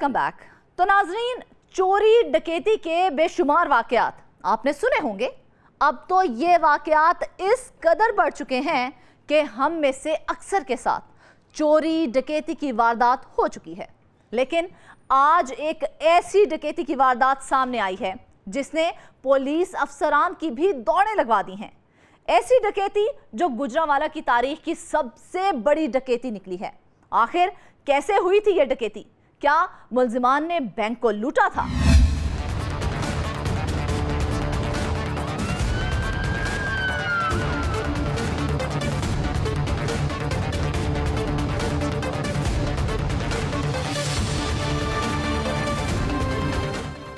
Welcome back. तो नाजरीन, चोरी डकैती के बेशुमार वाकयात आपने सुने होंगे। अब तो ये वाकयात इस कदर बढ़ चुके हैं कि हम में से अक्सर के साथ चोरी डकैती की वारदात हो चुकी है। लेकिन आज एक ऐसी डकैती की वारदात सामने आई है जिसने पुलिस अफसरान की भी दौड़ें लगवा दी हैं। ऐसी डकैती जो गुजरांवाला की तारीख की सबसे बड़ी डकैती निकली है। आखिर कैसे हुई थी यह डकैती? क्या मुल्जिमान ने बैंक को लूटा था?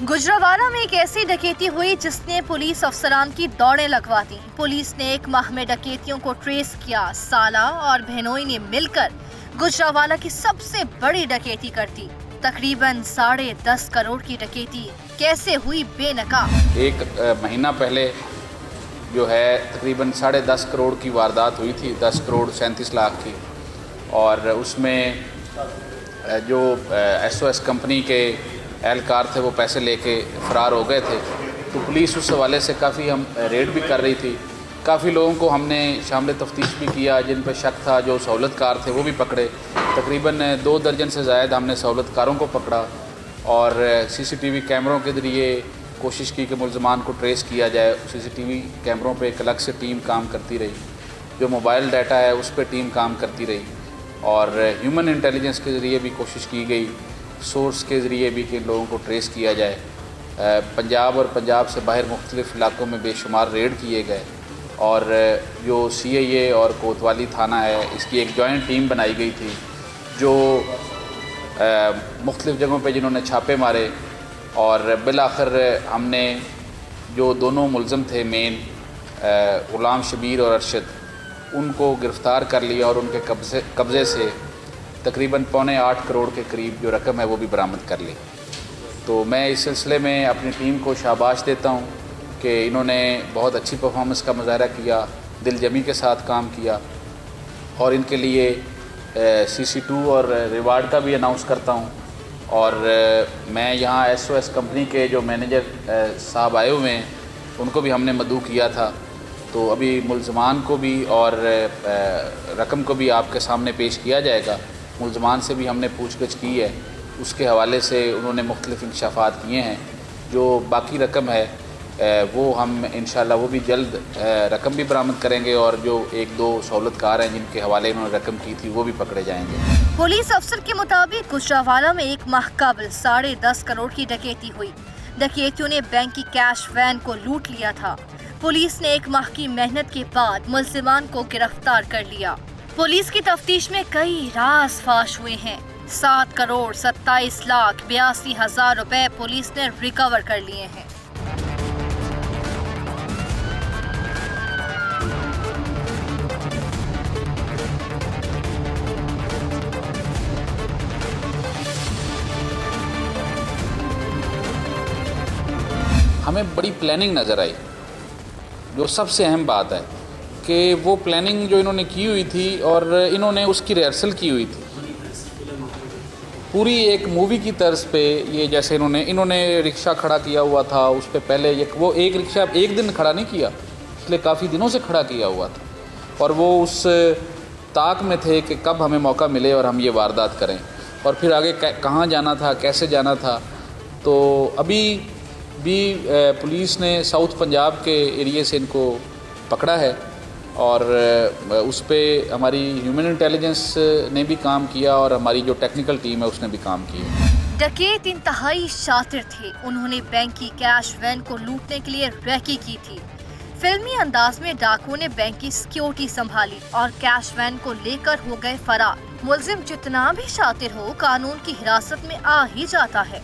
गुजरांवाला में एक ऐसी डकैती हुई जिसने पुलिस अफसरान की दौड़ें लगवा दी। पुलिस ने एक माह में डकैतियों को ट्रेस किया। साला और बहनोई ने मिलकर गुजरांवाला की सबसे बड़ी डकैती कर दी। तकरीबन 10.5 करोड़ की डकैती कैसे हुई बेनकाब। एक महीना पहले जो है तकरीबन 10.5 करोड़ की वारदात हुई थी, 10 करोड़ 37 लाख की। और उसमें जो SOS कंपनी के एहलकार थे वो पैसे लेके फ़रार हो गए थे। तो पुलिस उस हवाले से काफ़ी हम रेड भी कर रही थी। काफ़ी लोगों को हमने शामिल तफ्तीश भी किया जिन पर शक था। जो सहूलतकार थे वो भी पकड़े। तकरीबन 2 दर्जन से ज़ायद हमने सहूलतकारों को पकड़ा और CCTV कैमरों के ज़रिए कोशिश की कि मुल्ज़मान को ट्रेस किया जाए। CCTV कैमरों पे एक अलग से टीम काम करती रही। जो मोबाइल डाटा है उस पर टीम काम करती रही और ह्यूमन इंटेलिजेंस के ज़रिए भी कोशिश की गई, सोर्स के ज़रिए भी कि लोगों को ट्रेस किया जाए। पंजाब और पंजाब से बाहर मुख्तलिफ़ इलाक़ों में बेशुमार रेड किए गए और जो CIA और कोतवाली थाना है इसकी एक जॉइंट टीम बनाई गई थी जो मुख्तलिफ़ जगहों पे जिन्होंने छापे मारे और बिलाखिर हमने जो दोनों मुल्ज़म थे मेन ग़ुलाम शबीर और अरशद, उनको गिरफ़्तार कर लिया और उनके कब्ज़े से तकरीबन 7.25 करोड़ के करीब जो रकम है वो भी बरामद कर ली। तो मैं इस सिलसिले में अपनी टीम को शाबाश देता हूँ कि इन्होंने बहुत अच्छी परफॉर्मेंस का मुज़ाहरा किया, दिलजमी के साथ काम किया और इनके लिए CC2 और रिवार्ड का भी अनाउंस करता हूँ। और मैं यहाँ SOS कंपनी के जो मैनेजर साहब आए हुए हैं उनको भी हमने मदऊ किया था। तो अभी मुल्ज़मान को भी और रकम को भी आपके सामने पेश किया जाएगा। मुल्ज़मान से भी हमने पूछगछ की है, उसके हवाले से उन्होंने मुख्तलिफ़ इंकशाफात किए हैं। जो बाकी रकम है वो हम इंशाअल्लाह वो भी जल्द रकम भी बरामद करेंगे और जो 1-2 सहूलतकार हैं जिनके हवाले उन्होंने रकम की थी वो भी पकड़े जाएंगे। पुलिस अफसर के मुताबिक गुजरांवाला में एक माह कबल 10.5 करोड़ की डकैती हुई। डकैतियों ने बैंक की कैश वैन को लूट लिया था। पुलिस ने एक माह की मेहनत के बाद मुल्जिमान को गिरफ्तार कर लिया। पुलिस की तफ्तीश में कई राज फाश हुए हैं। 7 करोड़ 27 लाख 82 हजार रुपए पुलिस ने रिकवर कर लिए हैं। हमें बड़ी प्लानिंग नज़र आई। जो सबसे अहम बात है कि वो प्लानिंग जो इन्होंने की हुई थी और इन्होंने उसकी रिहर्सल की हुई थी पूरी एक मूवी की तर्ज पे। ये जैसे इन्होंने रिक्शा खड़ा किया हुआ था, उस पे पहले वो एक रिक्शा एक दिन खड़ा नहीं किया, इसलिए काफ़ी दिनों से खड़ा किया हुआ था और वो उस ताक में थे कि कब हमें मौका मिले और हम ये वारदात करें और फिर आगे कहाँ जाना था, कैसे जाना था। तो अभी भी पुलिस ने साउथ पंजाब के एरिए से इनको पकड़ा है और उस पे हमारी ह्यूमन इंटेलिजेंस ने भी काम किया और हमारी जो टेक्निकल टीम है उसने भी काम किया। डकैत इंतहाई शातिर थे। उन्होंने बैंक की कैश वैन को लूटने के लिए रेकी की थी। फिल्मी अंदाज में डाकुओं ने बैंक की सिक्योरिटी संभाली और कैश वैन को लेकर हो गए फरार। मुल्जिम जितना भी शातिर हो कानून की हिरासत में आ ही जाता है।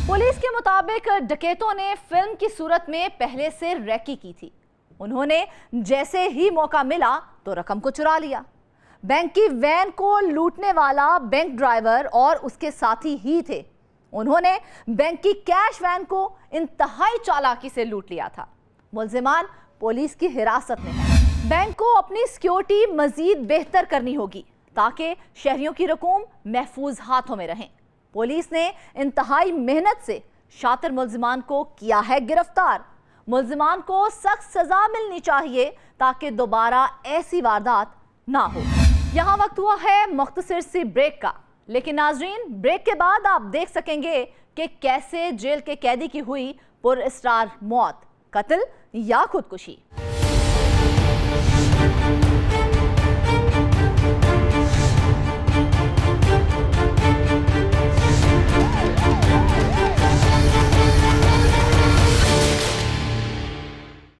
पुलिस के मुताबिक डकैतों ने फिल्म की सूरत में पहले से रेकी की थी। उन्होंने जैसे ही मौका मिला तो रकम को चुरा लिया। बैंक की वैन को लूटने वाला बैंक ड्राइवर और उसके साथी ही थे। उन्होंने बैंक की कैश वैन को इंतहाई चालाकी से लूट लिया था। मुल्जिमान पुलिस की हिरासत में है। बैंक को अपनी सिक्योरिटी मजीद बेहतर करनी होगी ताकि शहरियों की रकूम महफूज हाथों में रहें। पुलिस ने इंतहाई मेहनत से शातिर मुल्जिमान को किया है गिरफ्तार। मुल्जिमान को सख्त सजा मिलनी चाहिए ताकि दोबारा ऐसी वारदात ना हो। यहाँ वक्त हुआ है मुख्तसर सी ब्रेक का, लेकिन नाजरीन ब्रेक के बाद आप देख सकेंगे कि कैसे जेल के कैदी की हुई पुरअसरार मौत, कत्ल या खुदकुशी।